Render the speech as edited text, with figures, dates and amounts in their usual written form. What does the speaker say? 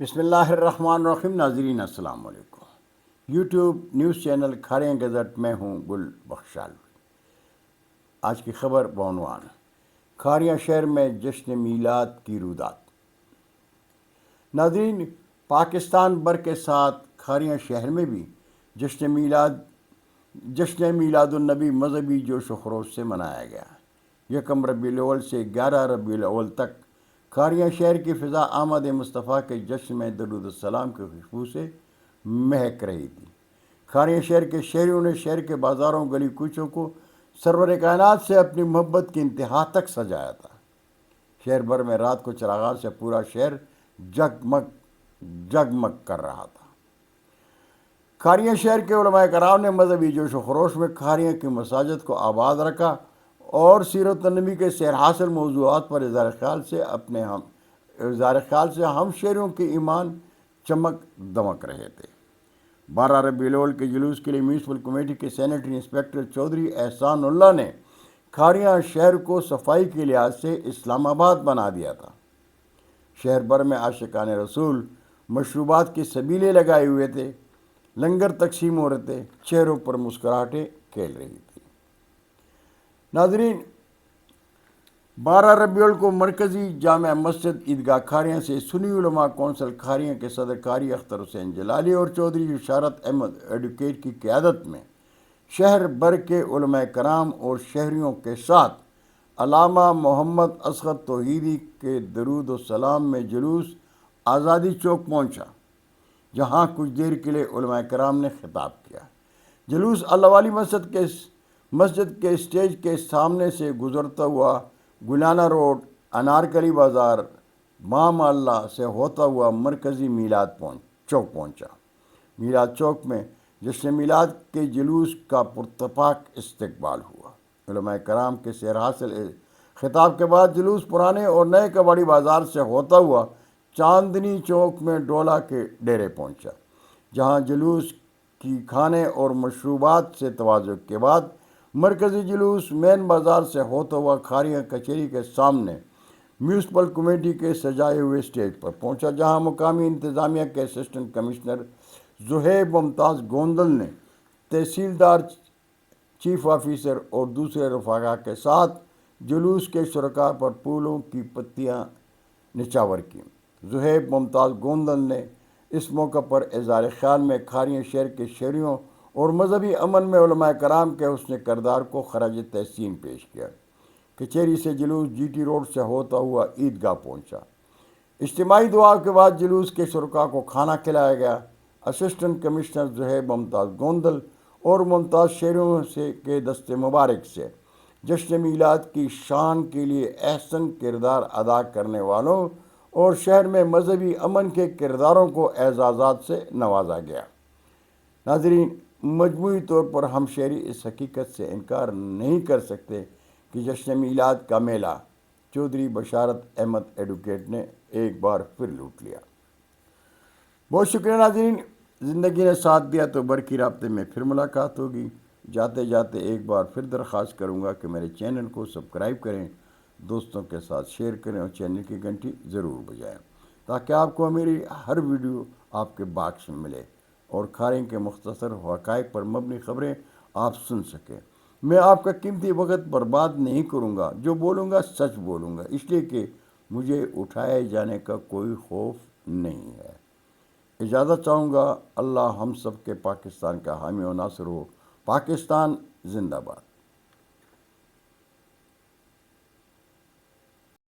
بسم اللہ الرحمن الرحیم. ناظرین السلام علیکم. YouTube news channel Kharian gazette میں ہوں گل بخشال. آج کی خبر بعنوان: کھاریاں شہر میں جشن میلاد کی رودات. ناظرین، پاکستان بھر کے ساتھ کھاریاں شہر میں بھی جشن میلاد النبی مذہبی جوش و خروش سے منایا گیا. 1 ربیع الاول سے 11 ربیع الاول تک کھاریاں شہر کی فضا آمد مصطفیٰ کے جشن میں درود السلام کی خوشبو سے مہک رہی تھی. کھاریاں شہر کے شہریوں نے شہر کے بازاروں گلی کوچوں کو سرور کائنات سے اپنی محبت کی انتہا تک سجایا تھا. شہر بھر میں رات کو چراغاں سے پورا شہر جگمگ کر رہا تھا. کھاریاں شہر کے علماء کرام نے مذہبی جوش و خروش میں کھاریاں کی مساجد کو آباد رکھا اور سیرت النبی کے سیر حاصل موضوعات پر اظہار خیال سے ہم شہریوں کے ایمان چمک دمک رہے تھے. 12 ربیع الاول کے جلوس کے لیے میونسپل کمیٹی کے سینیٹری انسپکٹر چودھری احسان اللہ نے کھاریاں شہر کو صفائی کے لحاظ سے اسلام آباد بنا دیا تھا. شہر بھر میں عاشقان رسول مشروبات کے سبیلے لگائے ہوئے تھے. لنگر تقسیم ہو رہے تھے. چہروں پر مسکراہٹیں کھیل رہی تھی. ناظرین، 12 ربیع الاول کو مرکزی جامع مسجد عیدگاہ کھاریاں سے سنی علماء کونسل کھاریاں کے صدر قاری اختر حسین جلالی اور چودھری اشارت احمد ایڈوکیٹ کی قیادت میں شہر بھر کے علماء کرام اور شہریوں کے ساتھ علامہ محمد اصغر توحیدی کے درود و سلام میں جلوس آزادی چوک پہنچا، جہاں کچھ دیر کے لیے علماء کرام نے خطاب کیا. جلوس اللہ والی مسجد کے اسٹیج کے سامنے سے گزرتا ہوا گلانہ روڈ، انارکلی بازار، ماں محلہ سے ہوتا ہوا مرکزی میلاد چوک پہنچا. میلاد چوک میں جشن میلاد کے جلوس کا پراتفاق استقبال ہوا. علماء کرام کے سیر حاصل خطاب کے بعد جلوس پرانے اور نئے کباڑی بازار سے ہوتا ہوا چاندنی چوک میں ڈولا کے ڈیرے پہنچا، جہاں جلوس کی کھانے اور مشروبات سے توازن کے بعد مرکزی جلوس مین بازار سے ہوتا ہوا کھاریاں کچہری کے سامنے میونسپل کمیٹی کے سجائے ہوئے اسٹیج پر پہنچا، جہاں مقامی انتظامیہ کے اسسٹنٹ کمشنر زہیب ممتاز گوندل نے تحصیلدار، چیف آفیسر اور دوسرے رفقا کے ساتھ جلوس کے شرکاء پر پھولوں کی پتیاں نچھاور کی. زہیب ممتاز گوندل نے اس موقع پر اظہار خیال میں کھاریاں شہر کے شہریوں اور مذہبی امن میں علماء کرام کے حسن کردار کو خراج تحسین پیش کیا. کچہری سے جلوس جی ٹی روڈ سے ہوتا ہوا عیدگاہ پہنچا. اجتماعی دعا کے بعد جلوس کے شرکاء کو کھانا کھلایا گیا. اسسٹنٹ کمشنر زہیب ممتاز گوندل اور ممتاز شہریوں کے دست مبارک سے جشن میلاد کی شان کے لیے احسن کردار ادا کرنے والوں اور شہر میں مذہبی امن کے کرداروں کو اعزازات سے نوازا گیا. ناظرین، مجموعی طور پر ہم شہری اس حقیقت سے انکار نہیں کر سکتے کہ جشن میلاد کا میلہ چودھری بشارت احمد ایڈوکیٹ نے ایک بار پھر لوٹ لیا. بہت شکریہ ناظرین، زندگی نے ساتھ دیا تو برقی رابطے میں پھر ملاقات ہوگی. جاتے جاتے ایک بار پھر درخواست کروں گا کہ میرے چینل کو سبسکرائب کریں، دوستوں کے ساتھ شیئر کریں اور چینل کی گھنٹی ضرور بجائیں تاکہ آپ کو میری ہر ویڈیو آپ کے باکس میں ملے اور کھاریاں کے مختصر حقائق پر مبنی خبریں آپ سن سکیں. میں آپ کا قیمتی وقت برباد نہیں کروں گا. جو بولوں گا سچ بولوں گا، اس لیے کہ مجھے اٹھائے جانے کا کوئی خوف نہیں ہے. اجازت چاہوں گا. اللہ ہم سب کے پاکستان کا حامی و ناصر ہو. پاکستان زندہ باد.